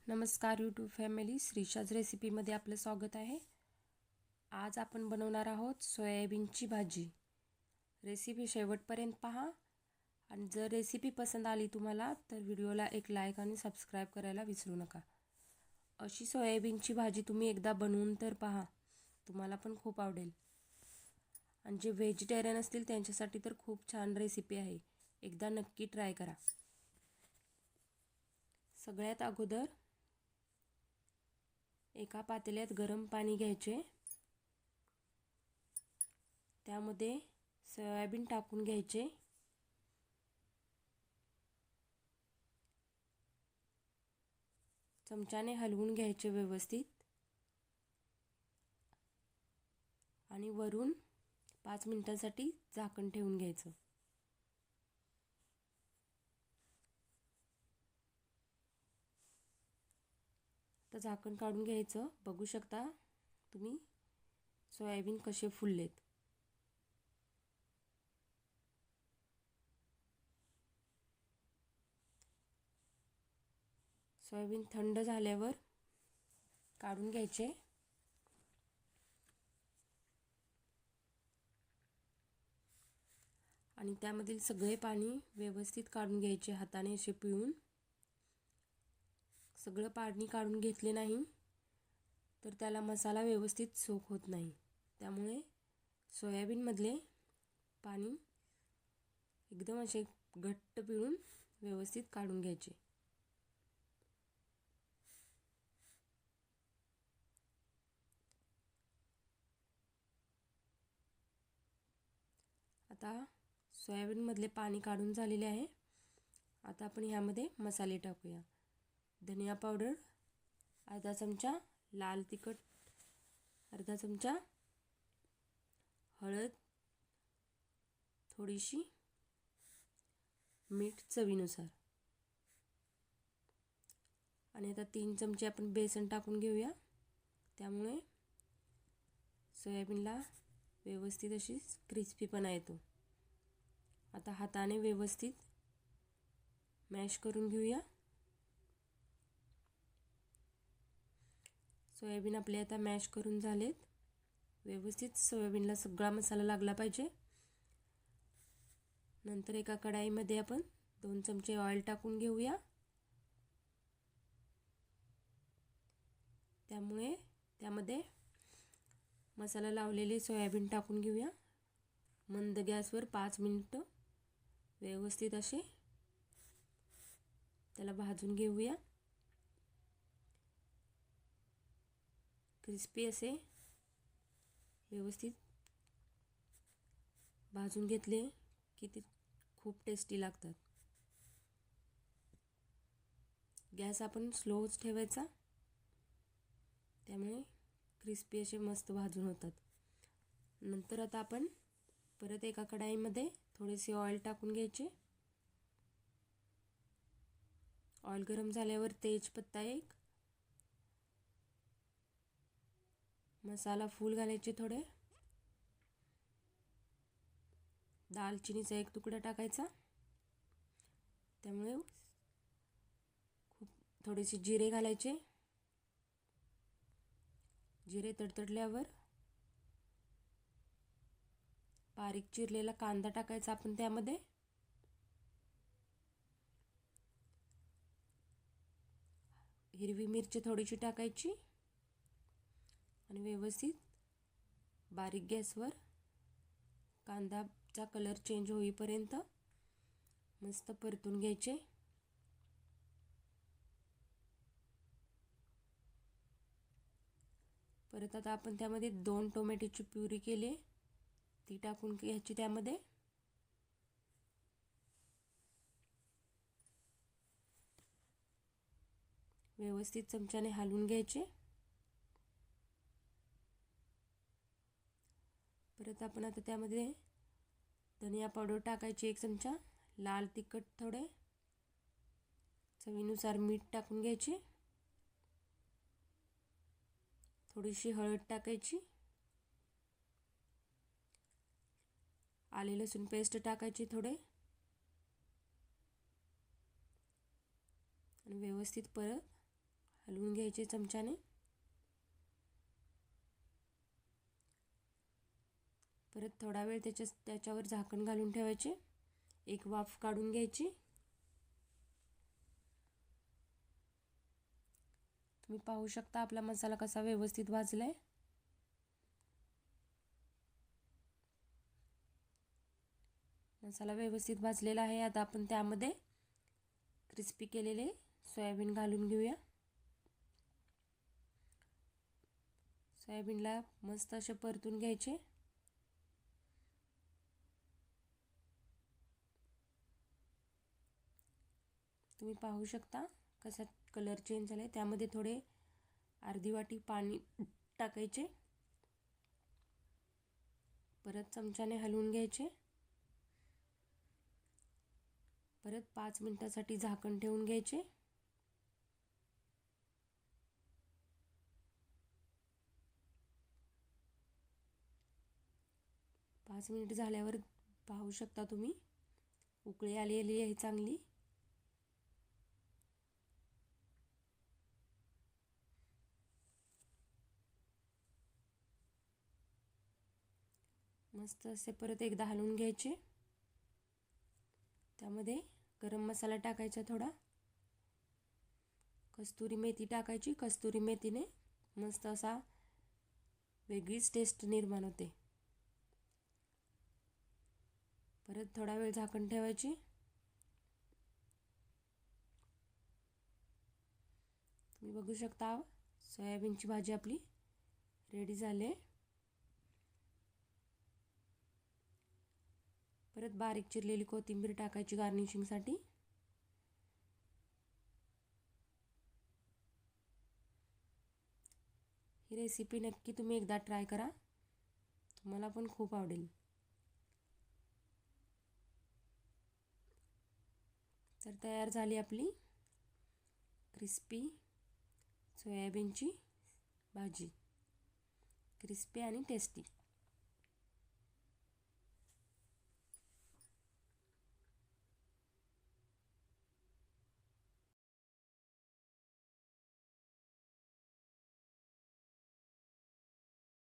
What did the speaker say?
नमस्कार YouTube family, श्रीशाज रेसिपीमध्ये आपलं स्वागत आहे। आज आपण बनवणार आहोत सोयाबीनची भाजी। रेसिपी शेवटपर्यंत पहा आणि जर रेसिपी पसंत आली तुम्हाला तर व्हिडिओला एक लाईक आणि सबस्क्राईब करायला विसरू नका। अशी सोयाबीनची भाजी तुम्ही एकदा बनवून तर पहा, तुम्हाला पण खूप आवडेल। आणि जे व्हेजिटेरियन असतील त्यांच्यासाठी तर खूप छान रेसिपी आहे, एकदा नक्की ट्राय करा। सगळ्यात अगोदर एका पातेल्यात गरम पाणी घ्यायचे, त्यामध्ये सोयाबीन टाकून घ्यायचे। चमच्याने हलवून घ्यायचे व्यवस्थित आणि वरून 5 मिनिटांसाठी झाकण ठेवून घ्यायचं। तर झाकण काढून घ्यायचं। बघू शकता तुम्ही सोयाबीन कसे फुललेत। सोयाबीन थंड झाल्यावर काढून घ्यायचे आणि त्यामधील सगळे पाणी व्यवस्थित काढून घ्यायचे, हाताने असे पिळून। सगळं पाणी काढून घेतले नाही तर त्याला मसाला व्यवस्थित सोक होत नाही, त्यामुळे सोयाबीन मधले पाणी एकदम असे घट्ट पिळून व्यवस्थित काढून घ्यायचे। आता सोयाबीन मधले पाणी काढून झालेले आहे। आता आपण यामध्ये मसाले टाकूया। धनिया पावडर अर्धा चमचा, लाल तिखट अर्धा चमचा, हळद थोडीशी, मीठ चवीनुसार आणि आता 3 चमचे आपण बेसन टाकून घेऊया, त्यामुळे सोयाबीनला व्यवस्थित अशी क्रिस्पीपणा येतो। आता हाताने व्यवस्थित मॅश करून घेऊया। सोयाबीन आपले आता मॅश करून झालेत। व्यवस्थित सोयाबीनला सगळा मसाला लागला पाहिजे। नंतर एका कढाईमध्ये आपण 2 चमचे ऑइल टाकून घेऊया, त्यामध्ये मसाला लावलेले सोयाबीन टाकून घेऊया। मंद गॅसवर 5 मिनिट व्यवस्थित असे त्याला भाजून घेऊया। क्रिस्पी असे व्यवस्थित भाजून घेतले की ते खूप टेस्टी लागतात। गॅस आपण स्लोच ठेवायचा, त्यामुळे क्रिस्पी असे मस्त भाजून होतात। नंतर आता आपण परत एका कढाईमध्ये थोडेसे ऑइल टाकून घ्यायचे। ऑइल गरम झाल्यावर तेजपत्ता एक, मसाला फूल घालायचे थोडे, दालचिनीचा एक तुकडा टाकायचा, त्यामुळे खूप थोडेसे जिरे घालायचे। जिरे तडतडल्यावर बारीक चिरलेला कांदा टाकायचा आपण त्यामध्ये, हिरवी मिरची थोडीशी टाकायची आणि व्यवस्थित बारीक गॅसवर कांदाचा कलर चेंज होईपर्यंत मस्त परतून घ्यायचे। परत आता आपण त्यामध्ये 2 टोमॅटोची प्युरी केली ती टाकून घ्यायची। त्यामध्ये व्यवस्थित चमच्याने हलवून घ्यायचे। परत आपण आता त्यामध्ये धनिया पावडर टाकायची 1 चमचा, लाल तिखट थोडे, चवीनुसार मीठ टाकून घ्यायचे, थोडीशी हळद टाकायची, आले लसूण पेस्ट टाकायची थोडे आणि व्यवस्थित परत हलवून घ्यायचे चमच्याने. परत थोडा वेळ त्याच्यावर झाकण घालून ठेवायचे. एक वाफ काढून घ्यायची. तुम्ही पाहू शकता आपला मसाला कसा व्यवस्थित भाजलाय. मसाला व्यवस्थित भाजलेला आहे. आता आपण त्यामध्ये क्रिस्पी केलेले सोयाबीन घालून घेऊया. सोयाबीनला मस्त असे परतून घ्यायचे. तुम्ही पाहू शकता कसा कलर चेंज झालाय. त्यामध्ये थोडे अर्धी वाटी पाणी टाकायचे. परत चमच्याने हलवून घ्यायचे. परत 5 मिनिटासाठी झाकण ठेवून घ्यायचे. पाच मिनिट झाल्यावर पाहू शकता तुम्ही उकळी आलेली आहे चांगली. मस्त असे परत एकदा हलवून घ्यायचे. त्यामध्ये गरम मसाला टाकायचा थोडा. कस्तुरी मेथी टाकायची. कस्तुरी मेथीने मस्त असा वेगळीच टेस्ट निर्माण होते. परत थोडा वेळ झाकण ठेवायची. तुम्ही बघू शकता सोयाबीनची भाजी आपली रेडी झाली. परत बारीक चिरलेली कोथिंबीर टाकायची गार्निशिंगसाठी. ही रेसिपी नक्की तुम्ही एकदा ट्राय करा. तुम्हाला पण खूप आवडेल. तर तयार झाली आपली क्रिस्पी सोयाबीनची भाजी. क्रिस्पी आणि टेस्टी.